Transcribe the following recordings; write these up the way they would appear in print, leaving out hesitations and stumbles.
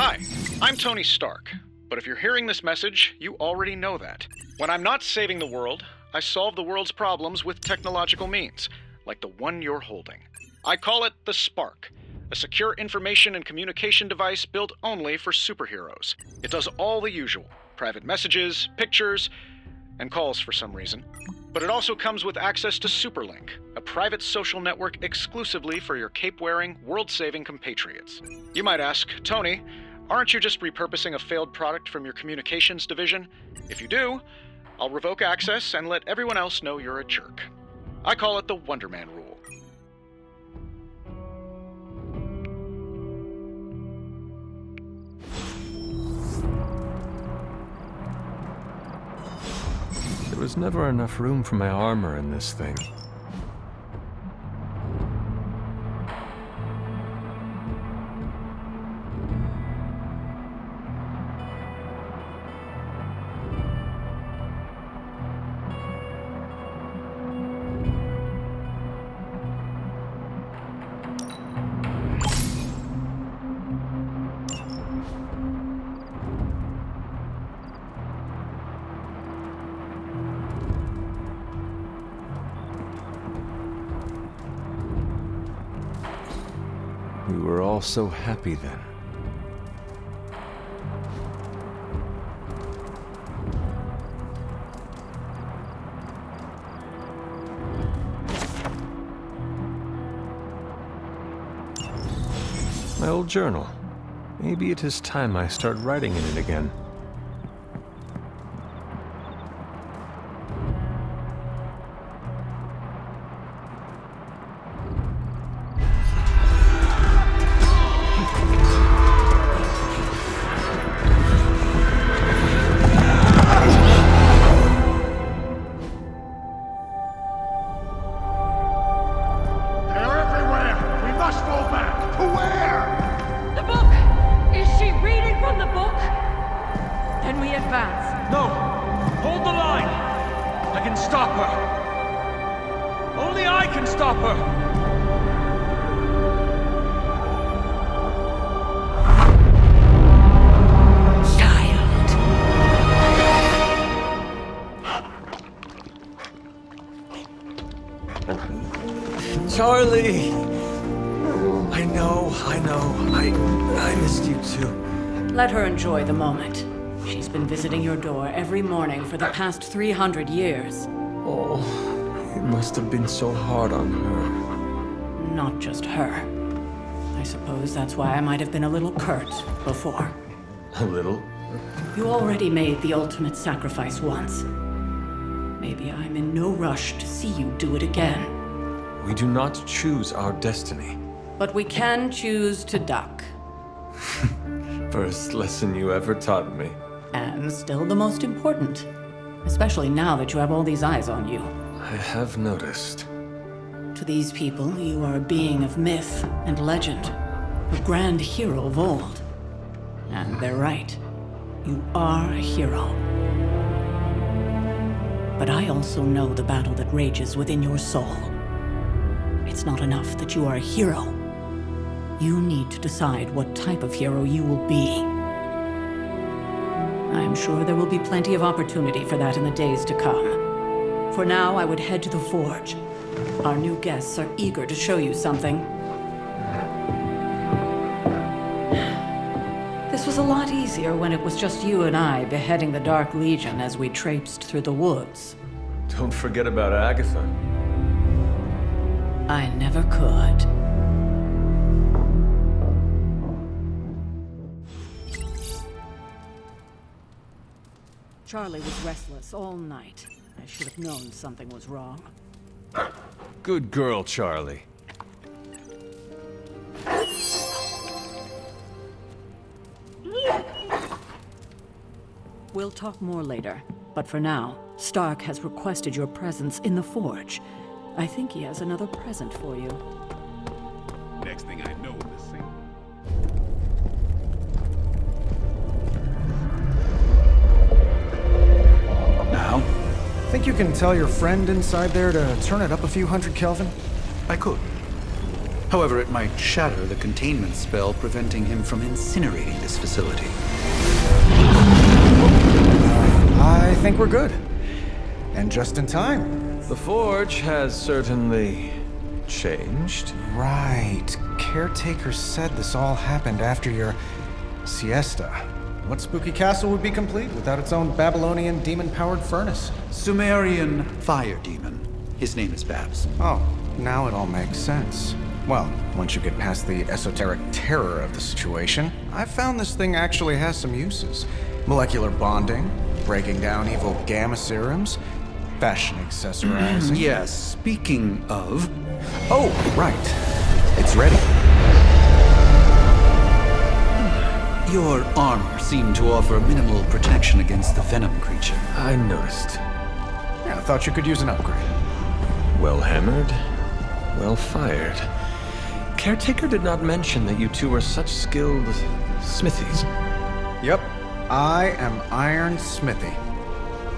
Hi, I'm Tony Stark, but if you're hearing this message, you already know that. When I'm not saving the world, I solve the world's problems with technological means, like the one you're holding. I call it the Spark, a secure information and communication device built only for superheroes. It does all the usual, private messages, pictures, and calls for some reason. But it also comes with access to Superlink, a private social network exclusively for your cape-wearing, world-saving compatriots. You might ask, Tony, aren't you just repurposing a failed product from your communications division? If you do, I'll revoke access and let everyone else know you're a jerk. I call it the Wonder Man rule. There was never enough room for my armor in this thing. We were all so happy then. My old journal. Maybe it is time I start writing in it again. No! Hold the line! I can stop her! Only I can stop her! Charlie! I missed you too. Let her enjoy the moment. She's been visiting your door every morning for the past 300 years. Oh, it must have been so hard on her. Not just her. I suppose that's why I might have been a little curt before. A little? You already made the ultimate sacrifice once. Maybe I'm in no rush to see you do it again. We do not choose our destiny. But we can choose to duck. First lesson you ever taught me. And still the most important. Especially now that you have all these eyes on you. I have noticed. To these people, you are a being of myth and legend. A grand hero of old. And they're right. You are a hero. But I also know the battle that rages within your soul. It's not enough that you are a hero. You need to decide what type of hero you will be. I am sure there will be plenty of opportunity for that in the days to come. For now, I would head to the Forge. Our new guests are eager to show you something. This was a lot easier when it was just you and I beheading the Dark Legion as we traipsed through the woods. Don't forget about Agatha. I never could. Charlie was restless all night. I should have known something was wrong. Good girl, Charlie. We'll talk more later, but for now, Stark has requested your presence in the Forge. I think he has another present for you. Next thing I know, this thing. Now? Think you can tell your friend inside there to turn it up a few hundred Kelvin? I could. However, it might shatter the containment spell preventing him from incinerating this facility. I think we're good. And just in time. The Forge has certainly changed. Right. Caretaker said this all happened after your siesta. What spooky castle would be complete without its own Babylonian demon-powered furnace? Sumerian fire demon. His name is Babs. Oh, now it all makes sense. Well, once you get past the esoteric terror of the situation, I've found this thing actually has some uses. Molecular bonding, breaking down evil gamma serums, fashion accessorizing. Yes, speaking of... Oh, right. It's ready. Your armor seemed to offer minimal protection against the venom creature. I noticed. Yeah, I thought you could use an upgrade. Well hammered, well fired. Caretaker did not mention that you two were such skilled smithies. Yep, I am Iron Smithy.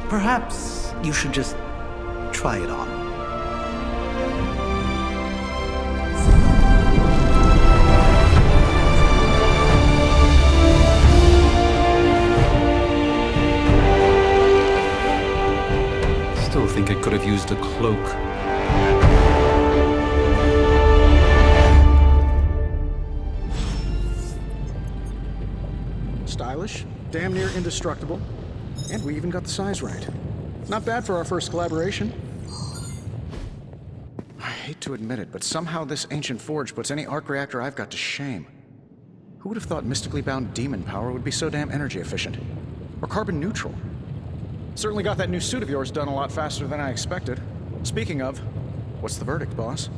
Perhaps you should just try it on. Still think it could have used a cloak. Stylish, damn near indestructible, and we even got the size right. Not bad for our first collaboration. I hate to admit it, but somehow this ancient forge puts any arc reactor I've got to shame. Who would have thought mystically bound demon power would be so damn energy efficient? Or carbon neutral? Certainly got that new suit of yours done a lot faster than I expected. Speaking of, what's the verdict, boss?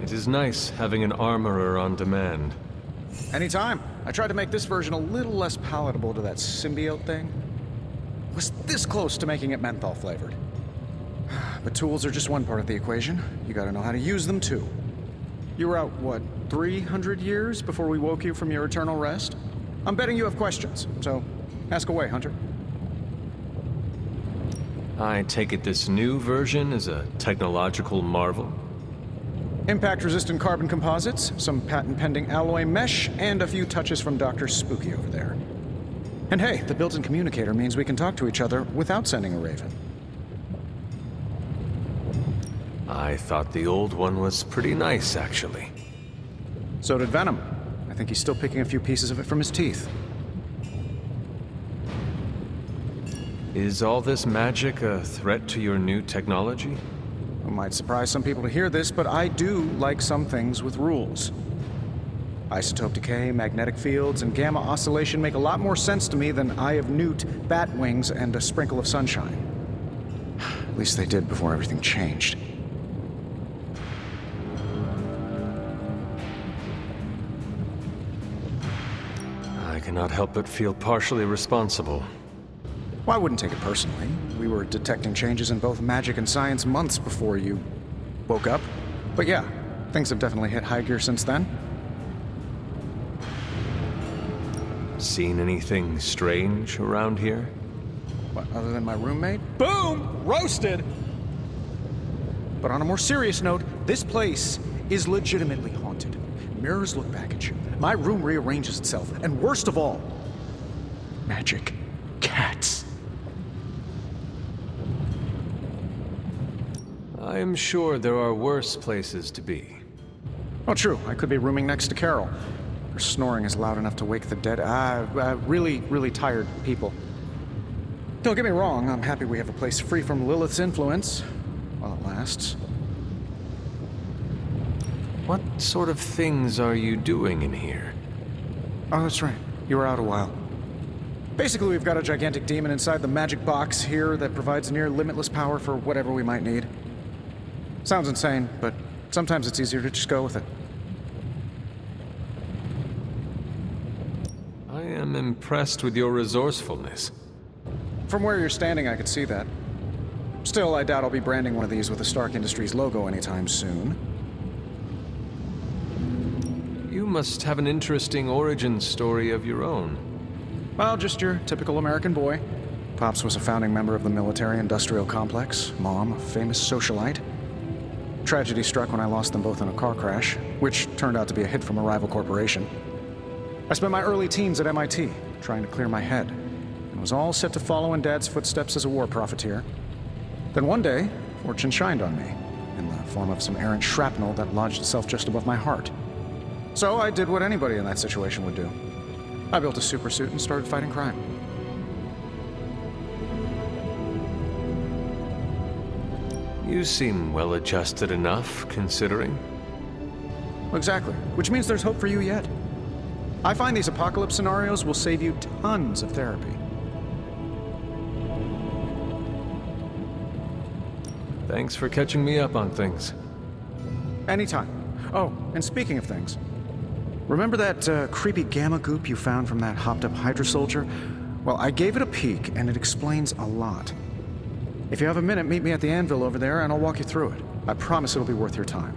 It is nice having an armorer on demand. Anytime. I tried to make this version a little less palatable to that symbiote thing. Was this close to making it menthol flavored. But tools are just one part of the equation. You gotta know how to use them too. You were out, what, 300 years before we woke you from your eternal rest? I'm betting you have questions, so ask away, Hunter. I take it this new version is a technological marvel? Impact-resistant carbon composites, some patent-pending alloy mesh, and a few touches from Dr. Spooky over there. And hey, the built-in communicator means we can talk to each other without sending a raven. I thought the old one was pretty nice, actually. So did Venom. I think he's still picking a few pieces of it from his teeth. Is all this magic a threat to your new technology? It might surprise some people to hear this, but I do like some things with rules. Isotope decay, magnetic fields, and gamma oscillation make a lot more sense to me than Eye of Newt, bat wings, and a sprinkle of sunshine. At least they did before everything changed. I cannot help but feel partially responsible. Well, I wouldn't take it personally. We were detecting changes in both magic and science months before you woke up. But yeah, things have definitely hit high gear since then. Seen anything strange around here? What, other than my roommate? Boom! Roasted! But on a more serious note, this place is legitimately haunted. Mirrors look back at you. My room rearranges itself. And worst of all, magic cats. I am sure there are worse places to be. Oh, true. I could be rooming next to Carol. Her snoring is loud enough to wake the dead. Really, really tired people. Don't get me wrong, I'm happy we have a place free from Lilith's influence. While it lasts. What sort of things are you doing in here? Oh, that's right. You were out a while. Basically, we've got a gigantic demon inside the magic box here that provides near limitless power for whatever we might need. Sounds insane, but sometimes it's easier to just go with it. I am impressed with your resourcefulness. From where you're standing, I could see that. Still, I doubt I'll be branding one of these with the Stark Industries logo anytime soon. You must have an interesting origin story of your own. Well, just your typical American boy. Pops was a founding member of the military-industrial complex. Mom, a famous socialite. Tragedy struck when I lost them both in a car crash, which turned out to be a hit from a rival corporation. I spent my early teens at MIT, trying to clear my head, and was all set to follow in Dad's footsteps as a war profiteer. Then one day, fortune shined on me, in the form of some errant shrapnel that lodged itself just above my heart. So I did what anybody in that situation would do. I built a supersuit and started fighting crime. You seem well-adjusted enough, considering. Exactly, which means there's hope for you yet. I find these apocalypse scenarios will save you tons of therapy. Thanks for catching me up on things. Anytime. Oh, and speaking of things, remember that creepy gamma goop you found from that hopped-up Hydra soldier? Well, I gave it a peek, and it explains a lot. If you have a minute, meet me at the anvil over there, and I'll walk you through it. I promise it'll be worth your time.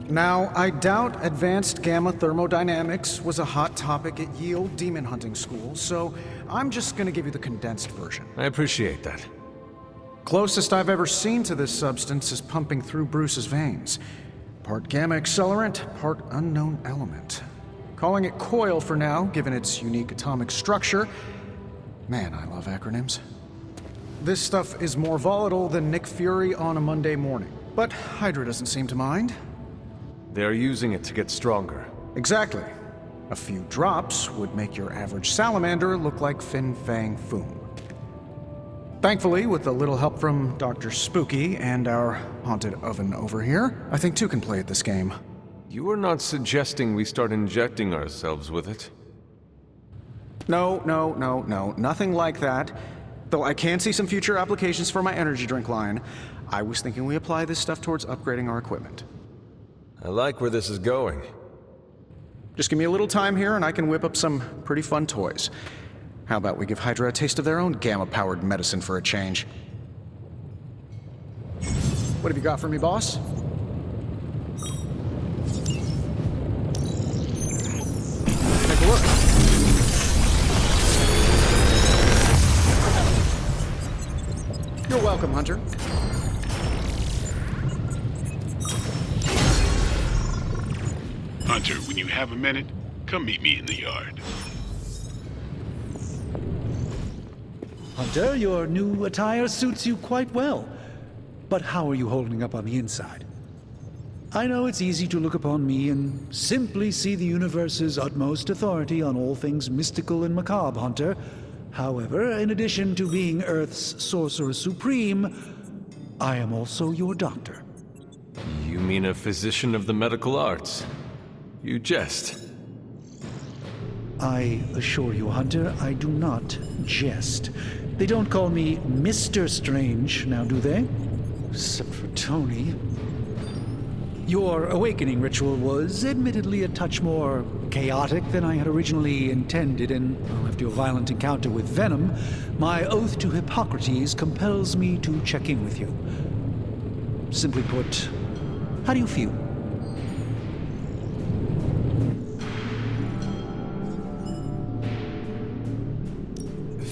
Now, I doubt advanced gamma thermodynamics was a hot topic at Yield Demon Hunting School, so I'm just gonna give you the condensed version. I appreciate that. Closest I've ever seen to this substance is pumping through Bruce's veins. Part gamma accelerant, part unknown element. Calling it Coil for now, given its unique atomic structure. Man, I love acronyms. This stuff is more volatile than Nick Fury on a Monday morning. But Hydra doesn't seem to mind. They're using it to get stronger. Exactly. A few drops would make your average salamander look like Fin Fang Foom. Thankfully, with a little help from Dr. Spooky and our haunted oven over here, I think two can play at this game. You are not suggesting we start injecting ourselves with it? No, nothing like that. Though I can see some future applications for my energy drink line. I was thinking we apply this stuff towards upgrading our equipment. I like where this is going. Just give me a little time here and I can whip up some pretty fun toys. How about we give Hydra a taste of their own gamma-powered medicine for a change? What have you got for me, boss? Take a look. You're welcome, Hunter. Hunter, when you have a minute, come meet me in the yard. Hunter, your new attire suits you quite well. But how are you holding up on the inside? I know it's easy to look upon me and simply see the universe's utmost authority on all things mystical and macabre, Hunter. However, in addition to being Earth's Sorcerer Supreme, I am also your doctor. You mean a physician of the medical arts? You jest. I assure you, Hunter, I do not jest. They don't call me Mr. Strange, now do they? Except for Tony. Your awakening ritual was admittedly a touch more chaotic than I had originally intended, and after your violent encounter with Venom, my oath to Hippocrates compels me to check in with you. Simply put, how do you feel?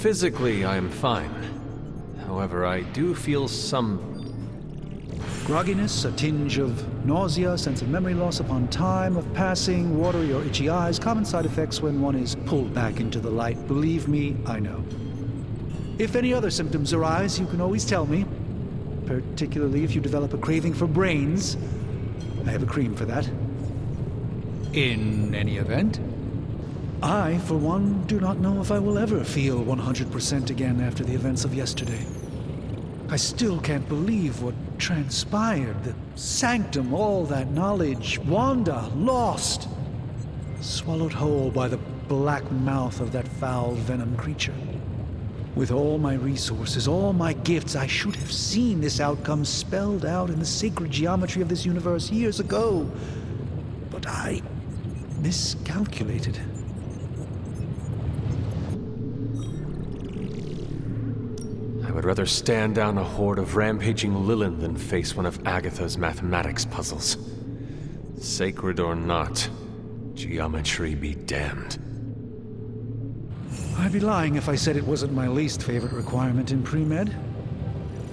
Physically, I am fine. However, I do feel some grogginess, a tinge of nausea, sense of memory loss upon time of passing, watery or itchy eyes, common side effects when one is pulled back into the light. Believe me, I know. If any other symptoms arise, you can always tell me, particularly if you develop a craving for brains. I have a cream for that. In any event, I, for one, do not know if I will ever feel 100% again after the events of yesterday. I still can't believe what transpired. The sanctum, all that knowledge, Wanda, lost. Swallowed whole by the black mouth of that foul venom creature. With all my resources, all my gifts, I should have seen this outcome spelled out in the sacred geometry of this universe years ago. But I miscalculated. I would rather stand down a horde of rampaging Lilin than face one of Agatha's mathematics puzzles. Sacred or not, geometry be damned. I'd be lying if I said it wasn't my least favorite requirement in pre-med.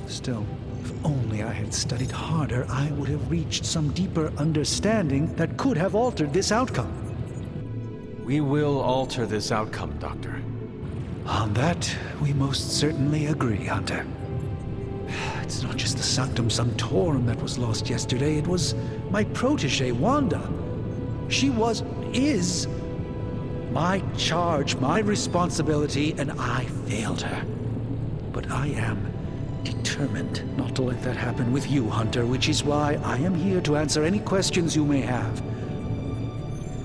Still, if only I had studied harder, I would have reached some deeper understanding that could have altered this outcome. We will alter this outcome, Doctor. On that, we most certainly agree, Hunter. It's not just the Sanctum Sanctorum that was lost yesterday, it was my protege, Wanda. She is my charge, my responsibility, and I failed her. But I am determined not to let that happen with you, Hunter, which is why I am here to answer any questions you may have.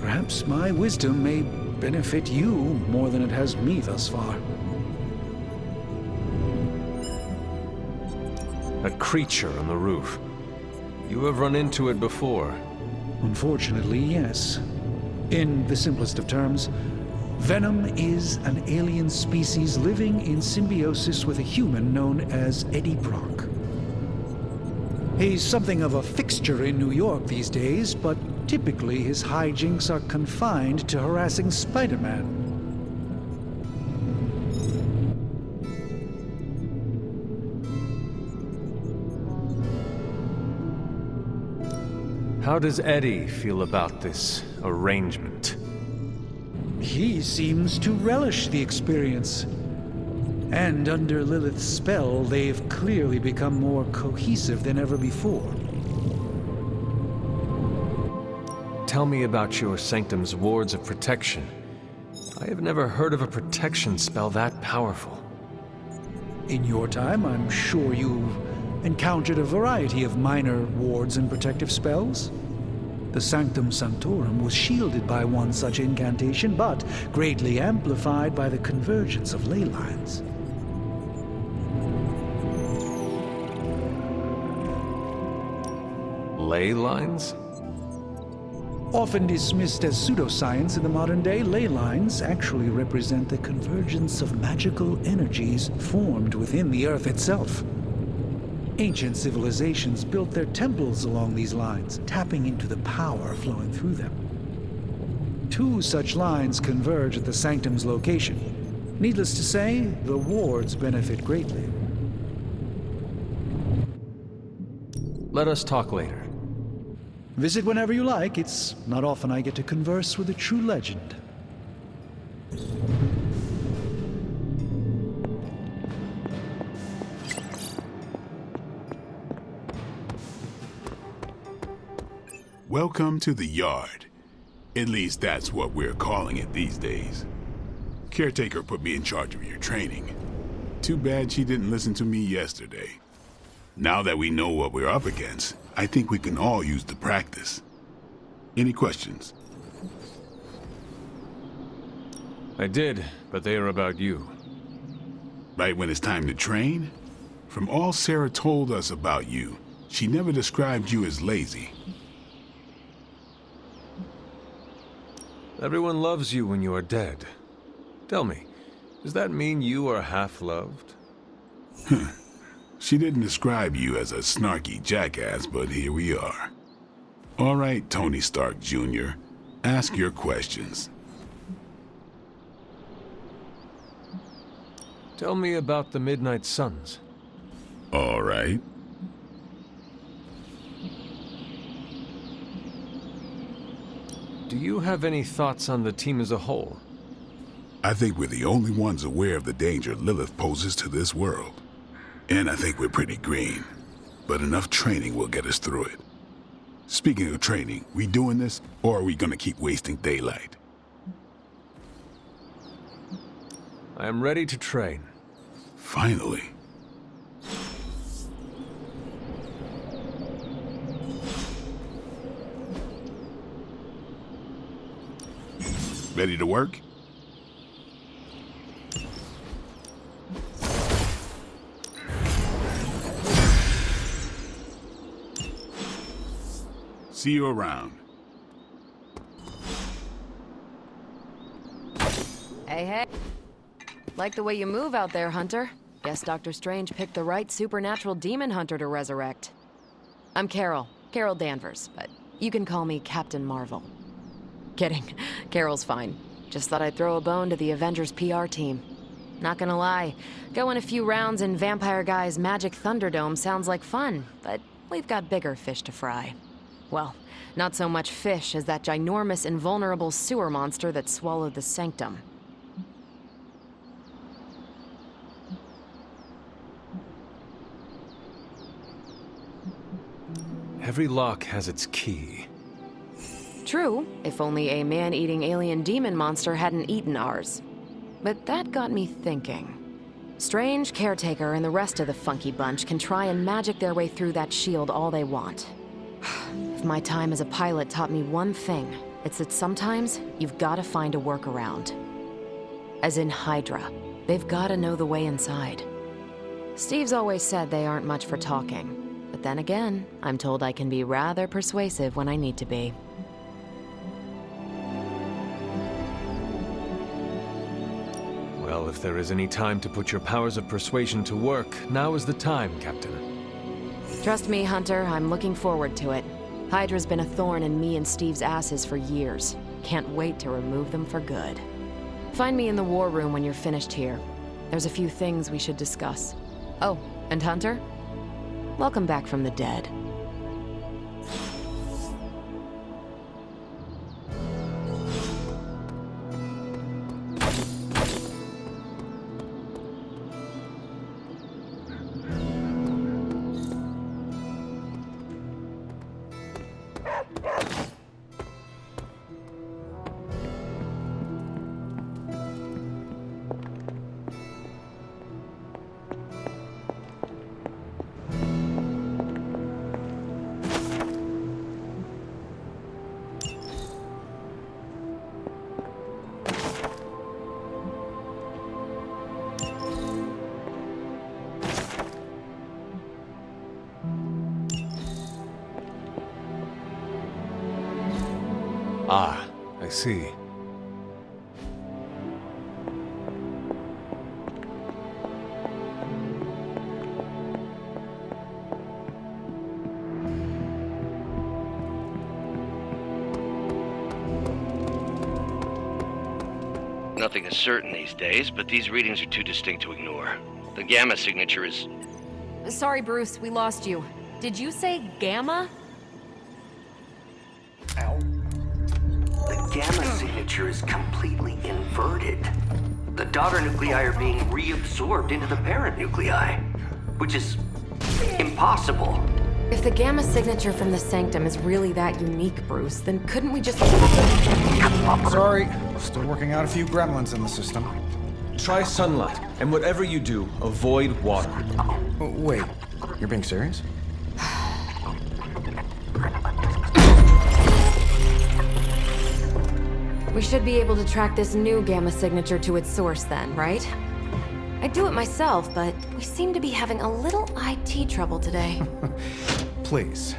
Perhaps my wisdom may benefit you more than it has me thus far. A creature on the roof. You have run into it before. Unfortunately, yes. In the simplest of terms, Venom is an alien species living in symbiosis with a human known as Eddie Brock. He's something of a fixture in New York these days, but typically his hijinks are confined to harassing Spider-Man. How does Eddie feel about this arrangement? He seems to relish the experience. And under Lilith's spell, they've clearly become more cohesive than ever before. Tell me about your Sanctum's wards of protection. I have never heard of a protection spell that powerful. In your time, I'm sure you've encountered a variety of minor wards and protective spells. The Sanctum Sanctorum was shielded by one such incantation, but greatly amplified by the convergence of ley lines. Ley lines? Often dismissed as pseudoscience in the modern day, ley lines actually represent the convergence of magical energies formed within the Earth itself. Ancient civilizations built their temples along these lines, tapping into the power flowing through them. 2 such lines converge at the Sanctum's location. Needless to say, the wards benefit greatly. Let us talk later. Visit whenever you like. It's not often I get to converse with a true legend. Welcome to the Yard. At least that's what we're calling it these days. Caretaker put me in charge of your training. Too bad she didn't listen to me yesterday. Now that we know what we're up against, I think we can all use the practice. Any questions? I did, but they are about you. Right when it's time to train? From all Sarah told us about you, she never described you as lazy. Everyone loves you when you are dead. Tell me, does that mean you are half-loved? She didn't describe you as a snarky jackass, but here we are. All right, Tony Stark Jr., ask your questions. Tell me about the Midnight Suns. All right. Do you have any thoughts on the team as a whole? I think we're the only ones aware of the danger Lilith poses to this world. And I think we're pretty green. But enough training will get us through it. Speaking of training, we doing this, or are we gonna keep wasting daylight? I am ready to train. Finally. Ready to work? See you around. Hey, hey. Like the way you move out there, Hunter. Guess Dr. Strange picked the right supernatural demon hunter to resurrect. I'm Carol Danvers, but You can call me Captain Marvel. Kidding. Carol's fine. Just thought I'd throw a bone to the Avengers PR team. Not gonna lie, going a few rounds in Vampire Guy's Magic Thunderdome sounds like fun, but we've got bigger fish to fry. Well, not so much fish as that ginormous invulnerable sewer monster that swallowed the Sanctum. Every lock has its key. True, if only a man-eating alien demon monster hadn't eaten ours. But that got me thinking. Strange, Caretaker, and the rest of the funky bunch can try and magic their way through that shield all they want. If my time as a pilot taught me one thing, it's that sometimes you've gotta find a workaround. As in Hydra, they've gotta know the way inside. Steve's always said they aren't much for talking, but then again, I'm told I can be rather persuasive when I need to be. Well, if there is any time to put your powers of persuasion to work, now is the time, Captain. Trust me, Hunter, I'm looking forward to it. Hydra's been a thorn in me and Steve's asses for years. Can't wait to remove them for good. Find me in the war room when you're finished here. There's a few things we should discuss. Oh, and Hunter? Welcome back from the dead. Ah, I see. Nothing is certain these days, but these readings are too distinct to ignore. The gamma signature is... Sorry, Bruce, we lost you. Did you say Gamma? The gamma signature is completely inverted. The daughter nuclei are being reabsorbed into the parent nuclei, which is impossible. If the Gamma signature from the Sanctum is really that unique, Bruce, then couldn't we just... Sorry, still working out a few gremlins in the system. Try sunlight, and whatever you do, avoid water. Wait, you're being serious? We should be able to track this new Gamma signature to its source then, right? I'd do it myself, but we seem to be having a little IT trouble today. Please.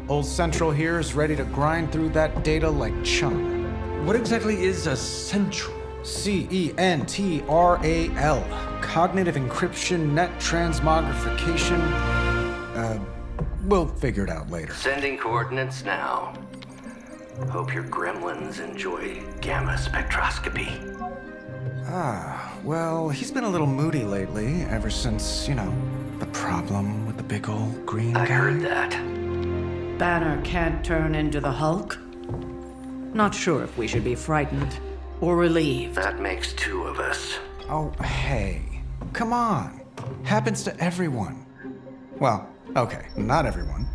Old Central here is ready to grind through that data like chum. What exactly is a central? CENTRAL. Cognitive encryption, net transmogrification. We'll figure it out later. Sending coordinates now. Hope your gremlins enjoy gamma spectroscopy. Well, he's been a little moody lately, ever since, the problem with the big old green guy. I heard that. Banner can't turn into the Hulk? Not sure if we should be frightened or relieved. That makes two of us. Oh, hey. Come on. Happens to everyone. Well, okay, not everyone.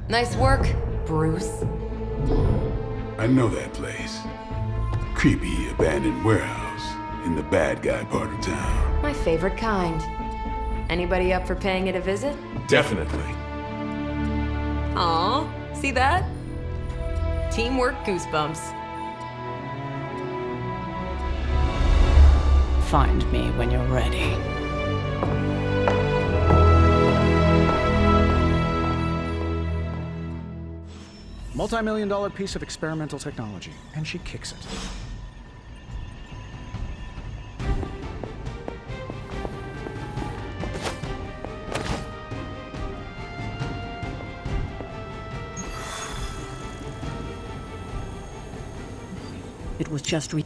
Nice work, Bruce. I know that place. Creepy abandoned warehouse in the bad guy part of town. My favorite kind. Anybody up for paying it a visit? Definitely. Aw, see that? Teamwork goosebumps. Find me when you're ready. Multi-million-dollar piece of experimental technology, and she kicks it. It was just Let's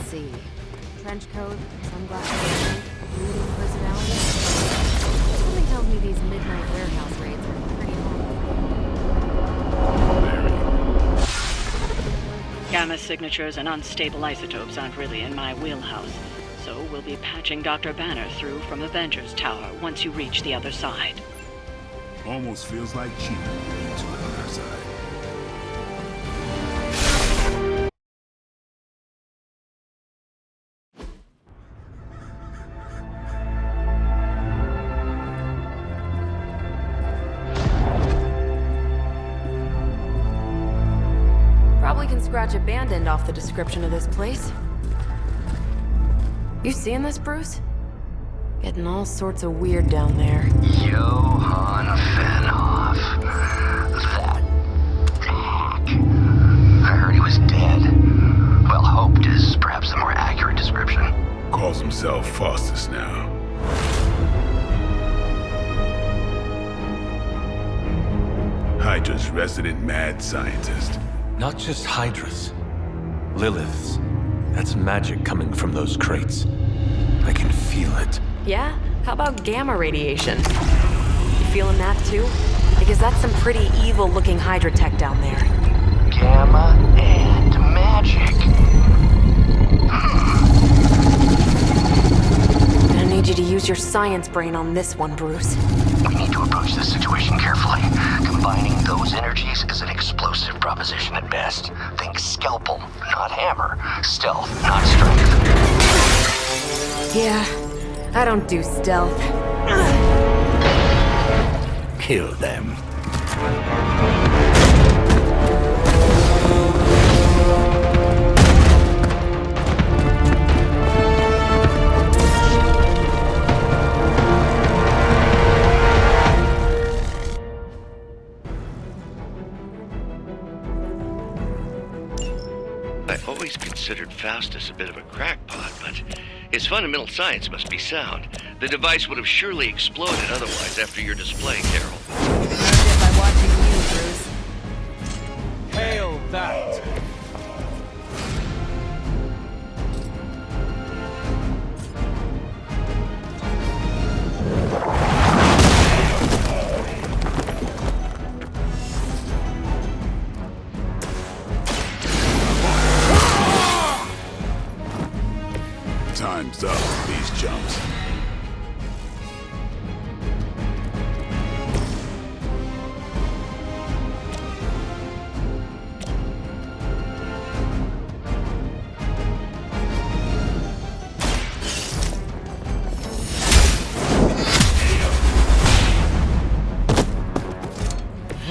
see. Trench coat, sunglasses, brooding personality. Something tells me these midnight warehouse raids are pretty long. Gamma signatures and unstable isotopes aren't really in my wheelhouse, so we'll be patching Dr. Banner through from Avengers Tower once you reach the other side. Almost feels like cheating to the other side. Probably can scratch abandoned off the description of this place. You seeing this, Bruce? Getting all sorts of weird down there. Johann Fenhoff. That hack. I heard he was dead. Well, hoped is perhaps the more accurate description. Calls himself Faustus now. Hydra's resident mad scientist. Not just Hydra's. Lilith's. That's magic coming from those crates. I can feel it. Yeah? How about gamma radiation? You feeling that too? Because that's some pretty evil-looking Hydra tech down there. Gamma and magic. I need you to use your science brain on this one, Bruce. We need to approach this situation carefully. Combining those energies is an explosive proposition at best. Think scalpel, not hammer. Stealth, not strength. Yeah, I don't do stealth. Kill them. I've always considered Faustus a bit of a crackpot, but his fundamental science must be sound. The device would have surely exploded otherwise after your display, Carol. Learned it by watching you, Bruce. Hail that! Time's up for these jumps.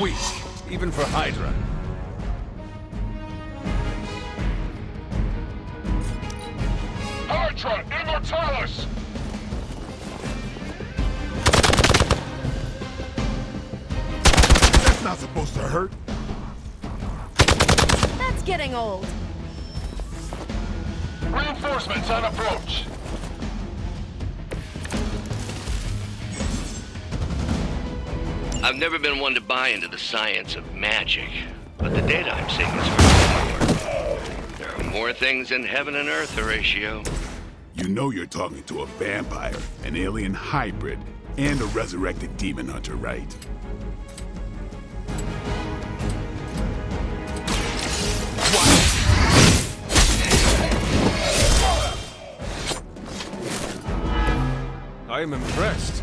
Weak, even for Hydra. Hydra Immortalis! That's not supposed to hurt. That's getting old. Reinforcements on approach. I've never been one to buy into the science of magic, but the data I'm seeing is very similar. There are more things in heaven and earth, Horatio. You know you're talking to a vampire, an alien hybrid, and a resurrected demon hunter, right? I am impressed.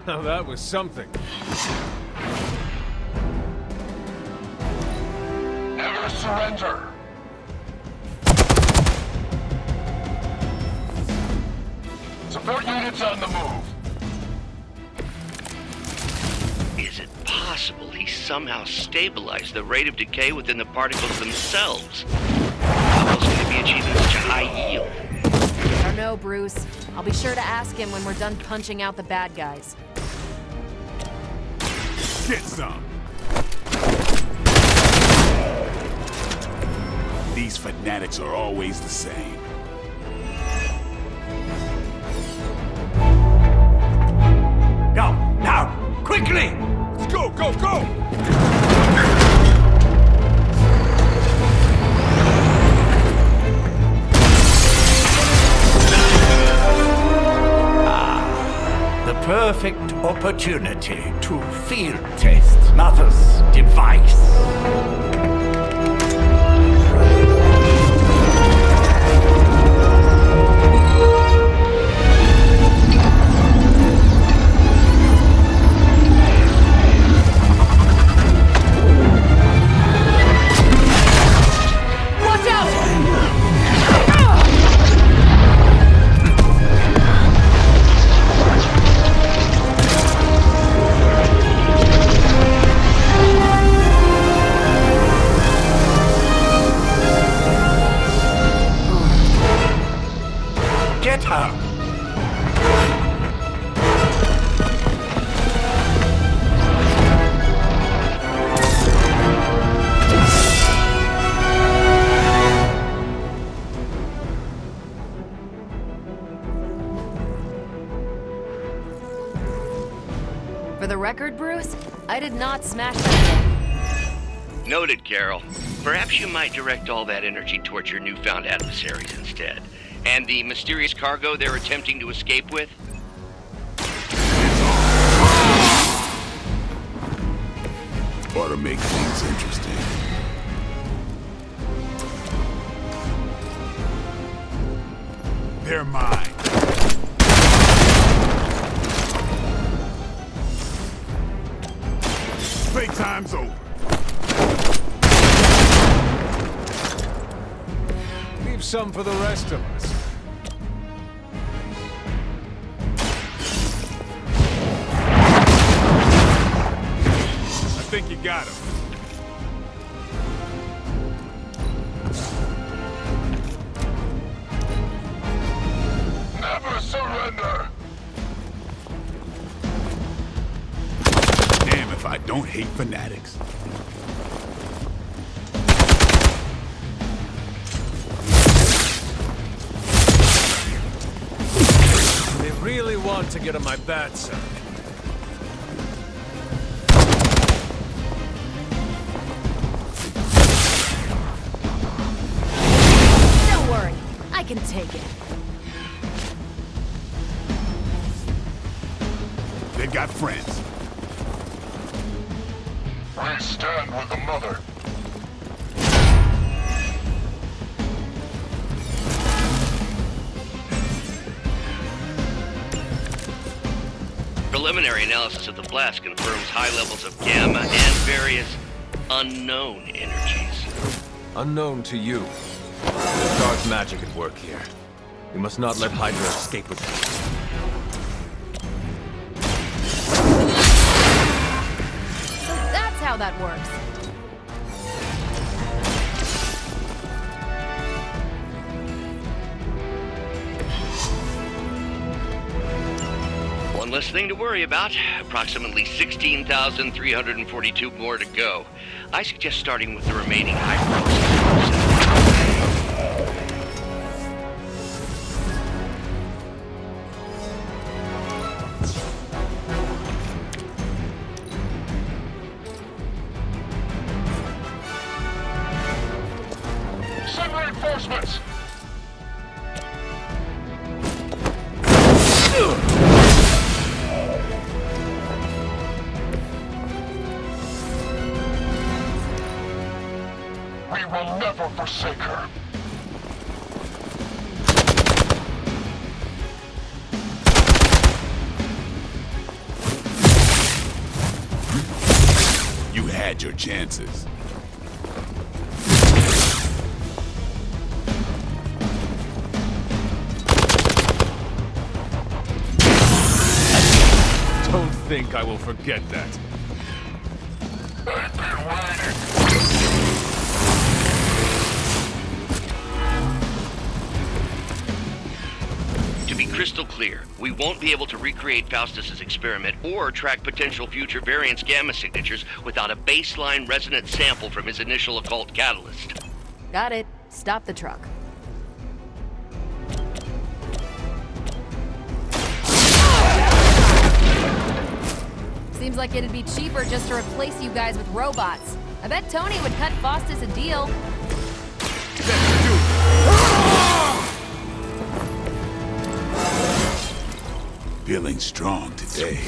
Now that was something. Never surrender! Support units on the move. Is it possible he somehow stabilized the rate of decay within the particles themselves? How else can he be achieving such a high yield? I don't know, Bruce. I'll be sure to ask him when we're done punching out the bad guys. Get some. These fanatics are always the same. Go, now, quickly! Let's go, go, go! The perfect opportunity to field test Mother's device. Watch out! Get her! For the record, Bruce, I did not smash that thing. Noted, Carol. Perhaps you might direct all that energy towards your newfound adversaries instead. And the mysterious cargo they're attempting to escape with? Ought to make things interesting. They're mine. Playtime's over. Leave some for the rest of us. I think you got him. Never surrender! Damn if I don't hate fanatics. They really want to get on my bad side. Don't worry, I can take it. They've got friends. We stand with the mother. Preliminary analysis of the blast confirms high levels of gamma and various unknown energies. Unknown to you. There's dark magic at work here. We must not let Hydra escape with it. So that's how that works. One less thing to worry about. Approximately 16,342 more to go. I suggest starting with the remaining hyper. Send reinforcements! We will never forsake her. You had your chances. think I will forget that? To be crystal clear, we won't be able to recreate Faustus's experiment or track potential future variance gamma signatures without a baseline resonance sample from his initial occult catalyst. Got it. Stop the truck. Seems like it'd be cheaper just to replace you guys with robots. I bet Tony would cut Faustus a deal. Feeling strong today.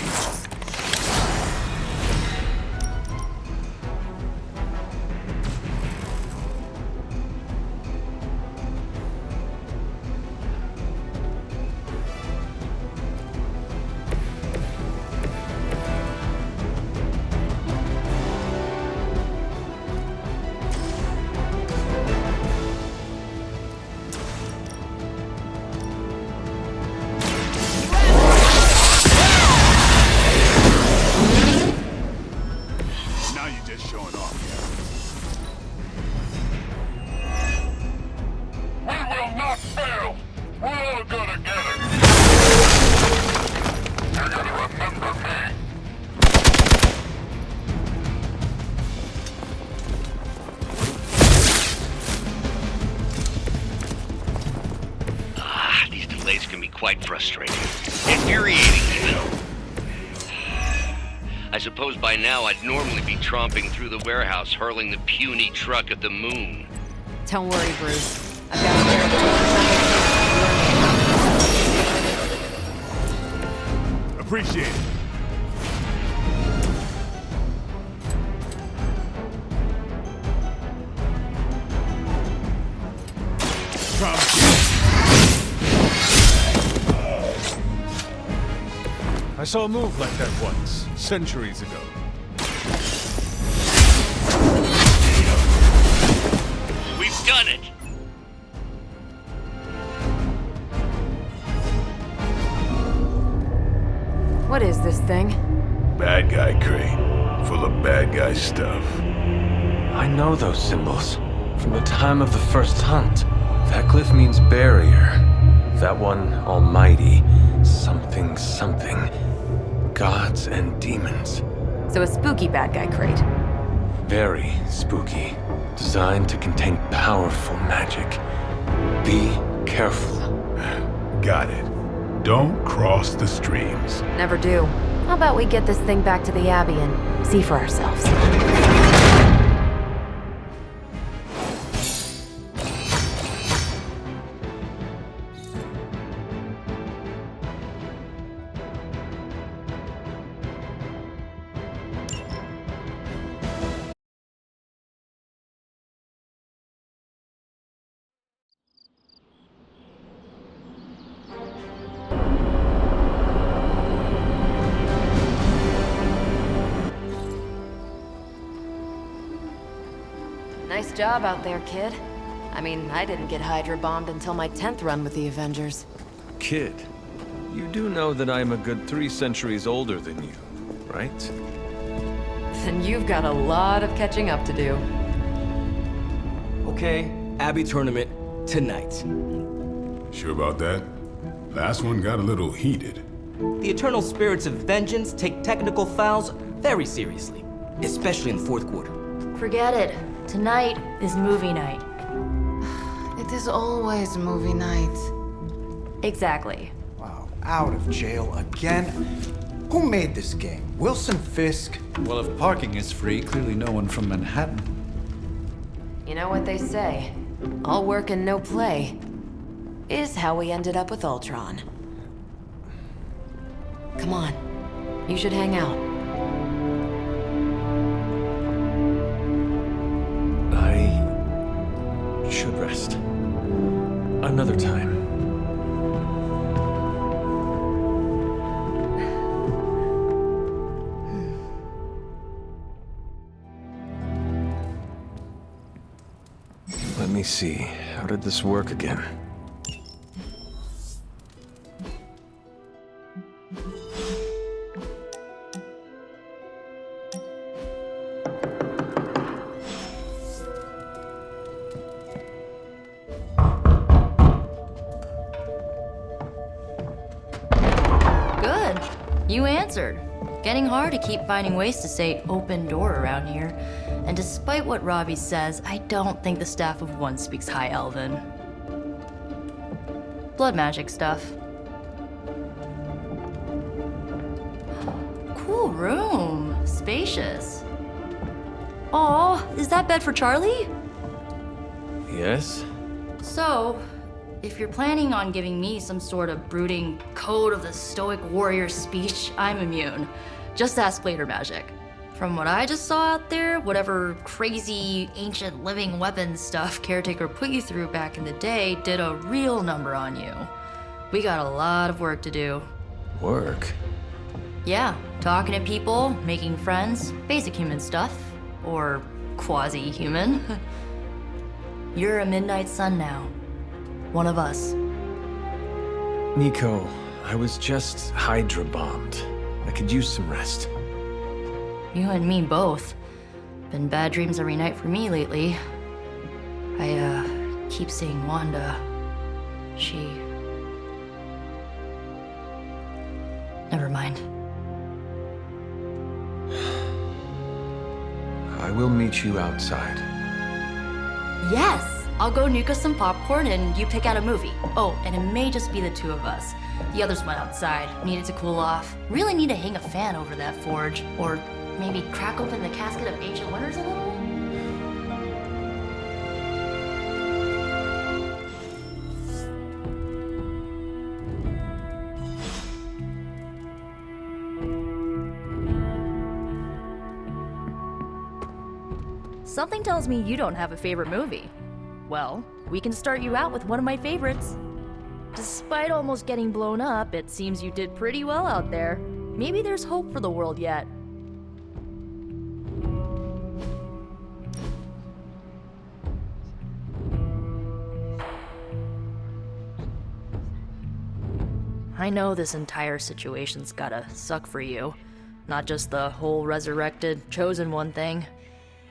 Quite frustrating. Infuriating, too. I suppose by now I'd normally be tromping through the warehouse, hurling the puny truck at the moon. Don't worry, Bruce. I've got a Appreciate it. I saw a move like that once, centuries ago. We've done it! What is this thing? Bad guy crate, full of bad guy stuff. I know those symbols from the time of the first hunt. That glyph means barrier. That one, almighty. Something, something. Gods and demons. So a spooky bad guy crate. Very spooky. Designed to contain powerful magic. Be careful. Got it. Don't cross the streams. Never do. How about we get this thing back to the Abbey and see for ourselves? Nice job out there, kid. I mean, I didn't get Hydra bombed until my 10th run with the Avengers. Kid, you do know that I'm a good 3 centuries older than you, right? Then you've got a lot of catching up to do. Okay, Abbey tournament tonight. Sure about that? Last one got a little heated. The Eternal Spirits of Vengeance take technical fouls very seriously, especially in the fourth quarter. Forget it. Tonight is movie night. It is always movie night. Exactly. Wow, out of jail again? Who made this game? Wilson Fisk? Well, if parking is free, clearly no one from Manhattan. You know what they say? All work and no play is how we ended up with Ultron. Come on. You should hang out. I should rest. Another time. Let me see. How did this work again? You answered. Getting hard to keep finding ways to say open door around here. And despite what Robbie says, I don't think the Staff of One speaks High Elven. Blood magic stuff. Cool room. Spacious. Aw, is that bed for Charlie? Yes? So, if you're planning on giving me some sort of brooding code of the stoic warrior speech, I'm immune. Just ask later, Magic. From what I just saw out there, whatever crazy ancient living weapons stuff Caretaker put you through back in the day did a real number on you. We got a lot of work to do. Work? Yeah, talking to people, making friends, basic human stuff. Or quasi-human. You're a Midnight Sun now. One of us. Nico, I was just Hydra bombed. I could use some rest. You and me both. Been bad dreams every night for me lately. I keep seeing Wanda. She... Never mind. I will meet you outside. Yes! I'll go nuke us some popcorn and you pick out a movie. Oh, and it may just be the two of us. The others went outside, needed to cool off. Really need to hang a fan over that forge. Or maybe crack open the casket of Ancient Wonders a little? Something tells me you don't have a favorite movie. Well, we can start you out with one of my favorites. Despite almost getting blown up, it seems you did pretty well out there. Maybe there's hope for the world yet. I know this entire situation's gotta suck for you. Not just the whole resurrected, chosen one thing.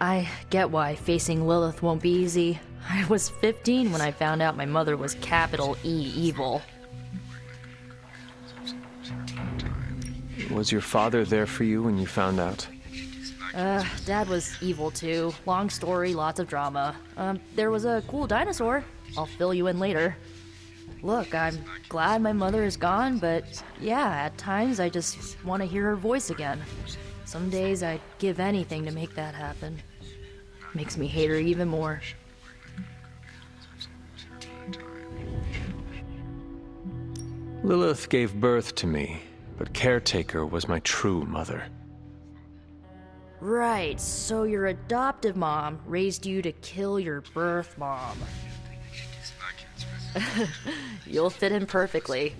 I get why facing Lilith won't be easy. I was 15 when I found out my mother was capital E evil. Was your father there for you when you found out? Dad was evil too. Long story, lots of drama. There was a cool dinosaur. I'll fill you in later. Look, I'm glad my mother is gone, but yeah, at times I just want to hear her voice again. Some days I'd give anything to make that happen. Makes me hate her even more. Lilith gave birth to me, but Caretaker was my true mother. Right, so your adoptive mom raised you to kill your birth mom. You'll fit in perfectly.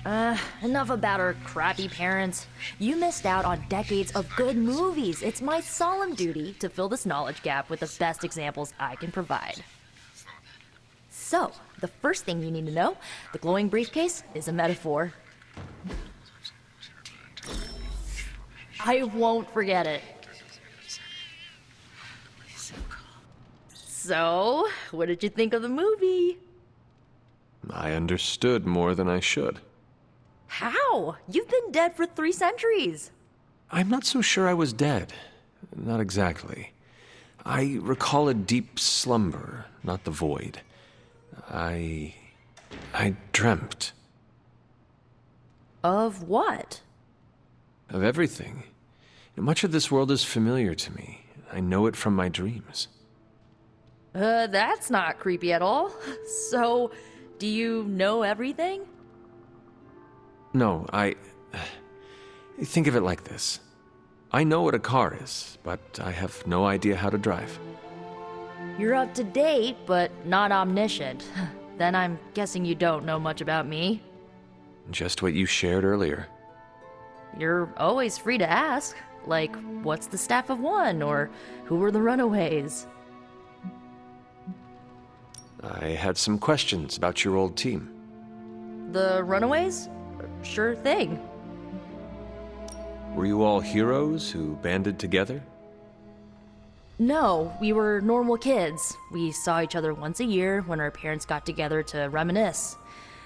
Enough about our crappy parents. You missed out on decades of good movies. It's my solemn duty to fill this knowledge gap with the best examples I can provide. So, the first thing you need to know, the glowing briefcase is a metaphor. I won't forget it. So, what did you think of the movie? I understood more than I should. How? You've been dead for 3 centuries. I'm not so sure I was dead. Not exactly. I recall a deep slumber, not the void. I dreamt. Of what? Of everything. Much of this world is familiar to me. I know it from my dreams. That's not creepy at all. So, do you know everything? No, think of it like this. I know what a car is, but I have no idea how to drive. You're up to date, but not omniscient. Then I'm guessing you don't know much about me. Just what you shared earlier. You're always free to ask. Like, what's the Staff of One, or who were the Runaways? I had some questions about your old team. The Runaways? Sure thing. Were you all heroes who banded together? No, we were normal kids. We saw each other once a year when our parents got together to reminisce.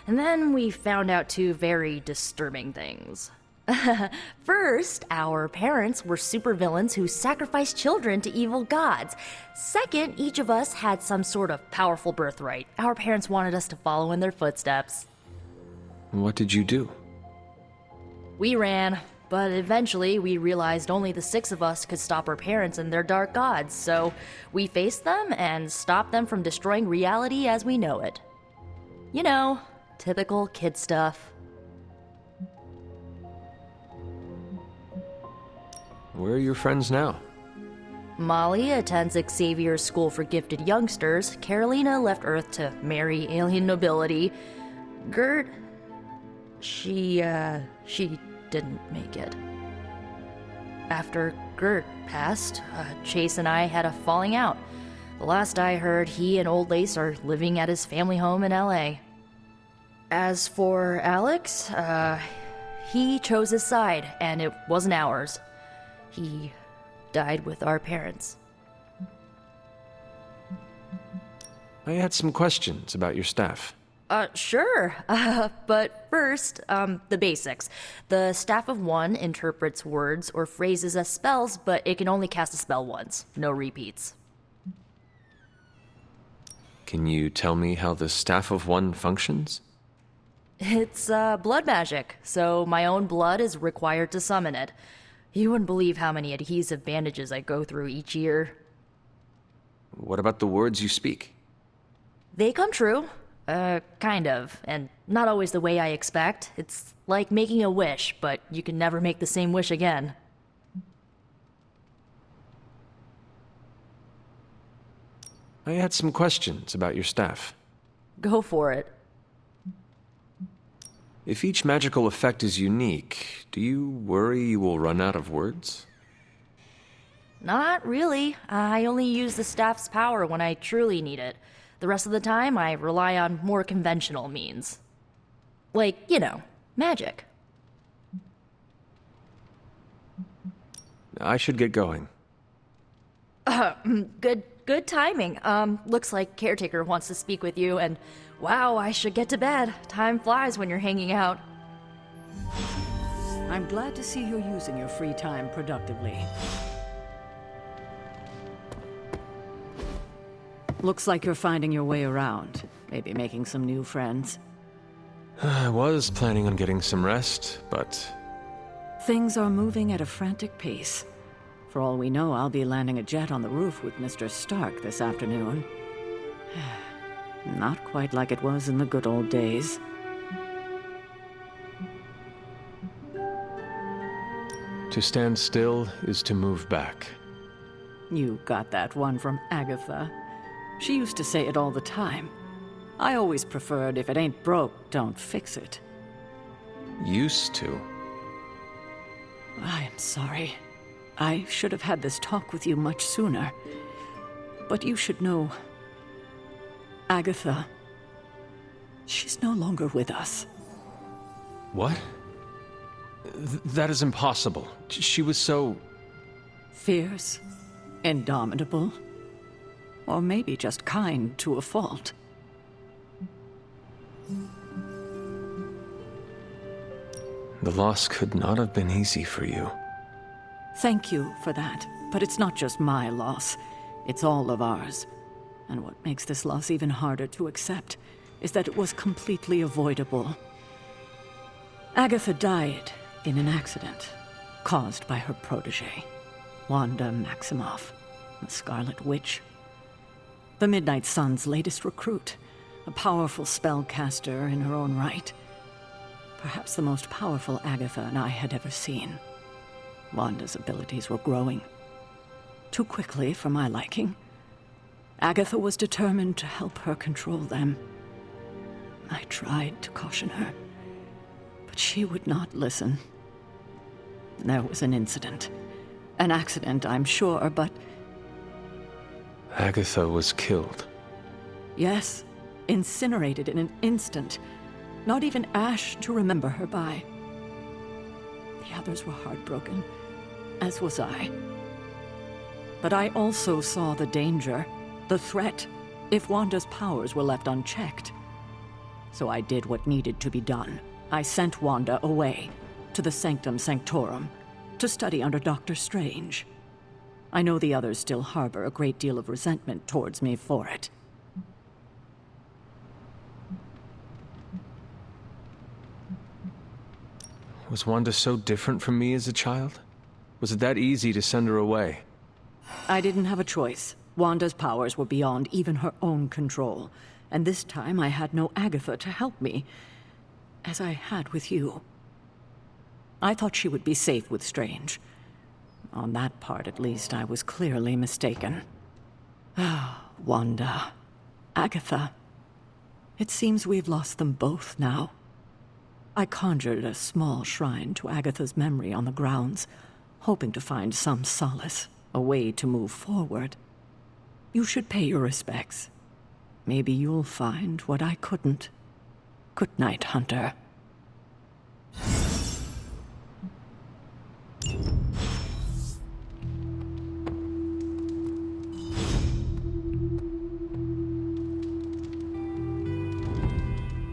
And then we found out 2 very disturbing things. First, our parents were supervillains who sacrificed children to evil gods. Second, each of us had some sort of powerful birthright. Our parents wanted us to follow in their footsteps. What did you do? We ran, but eventually we realized only the 6 of us could stop our parents and their dark gods, so we faced them and stopped them from destroying reality as we know it. You know, typical kid stuff. Where are your friends now? Molly attends Xavier's School for Gifted Youngsters. Carolina left Earth to marry alien nobility. Gert... She didn't make it. After Gert passed, Chase and I had a falling out. The last I heard, he and Old Lace are living at his family home in LA. As for Alex, he chose his side, and it wasn't ours. He died with our parents. I had some questions about your staff. Sure. But first, the basics. The Staff of One interprets words or phrases as spells, but it can only cast a spell once. No repeats. Can you tell me how the Staff of One functions? It's, blood magic, so my own blood is required to summon it. You wouldn't believe how many adhesive bandages I go through each year. What about the words you speak? They come true. Kind of. And not always the way I expect. It's like making a wish, but you can never make the same wish again. I had some questions about your staff. Go for it. If each magical effect is unique, do you worry you will run out of words? Not really. I only use the staff's power when I truly need it. The rest of the time, I rely on more conventional means. Like, you know, magic. I should get going. Good timing. Looks like Caretaker wants to speak with you, and wow, I should get to bed. Time flies when you're hanging out. I'm glad to see you're using your free time productively. Looks like you're finding your way around. Maybe making some new friends. I was planning on getting some rest, but... Things are moving at a frantic pace. For all we know, I'll be landing a jet on the roof with Mr. Stark this afternoon. Not quite like it was in the good old days. To stand still is to move back. You got that one from Agatha. She used to say it all the time. I always preferred, if it ain't broke, don't fix it. Used to? I am sorry. I should have had this talk with you much sooner. But you should know... Agatha... She's no longer with us. What? That is impossible. She was so... Fierce, indomitable, or maybe just kind to a fault. The loss could not have been easy for you. Thank you for that, but it's not just my loss. It's all of ours. And what makes this loss even harder to accept is that it was completely avoidable. Agatha died in an accident caused by her protege, Wanda Maximoff, the Scarlet Witch. The Midnight Sun's latest recruit, a powerful spellcaster in her own right. Perhaps the most powerful Agatha and I had ever seen. Wanda's abilities were growing. Too quickly for my liking. Agatha was determined to help her control them. I tried to caution her, but she would not listen. There was an incident. An accident, I'm sure, but... Agatha was killed. Yes, incinerated in an instant. Not even ash to remember her by. The others were heartbroken, as was I. But I also saw the danger, the threat, if Wanda's powers were left unchecked. So I did what needed to be done. I sent Wanda away, to the Sanctum Sanctorum, to study under Dr. Strange. I know the others still harbor a great deal of resentment towards me for it. Was Wanda so different from me as a child? Was it that easy to send her away? I didn't have a choice. Wanda's powers were beyond even her own control, and this time I had no Agatha to help me, as I had with you. I thought she would be safe with Strange. On that part, at least, I was clearly mistaken. Ah, Wanda. Agatha. It seems we've lost them both now. I conjured a small shrine to Agatha's memory on the grounds, hoping to find some solace, a way to move forward. You should pay your respects. Maybe you'll find what I couldn't. Good night, Hunter.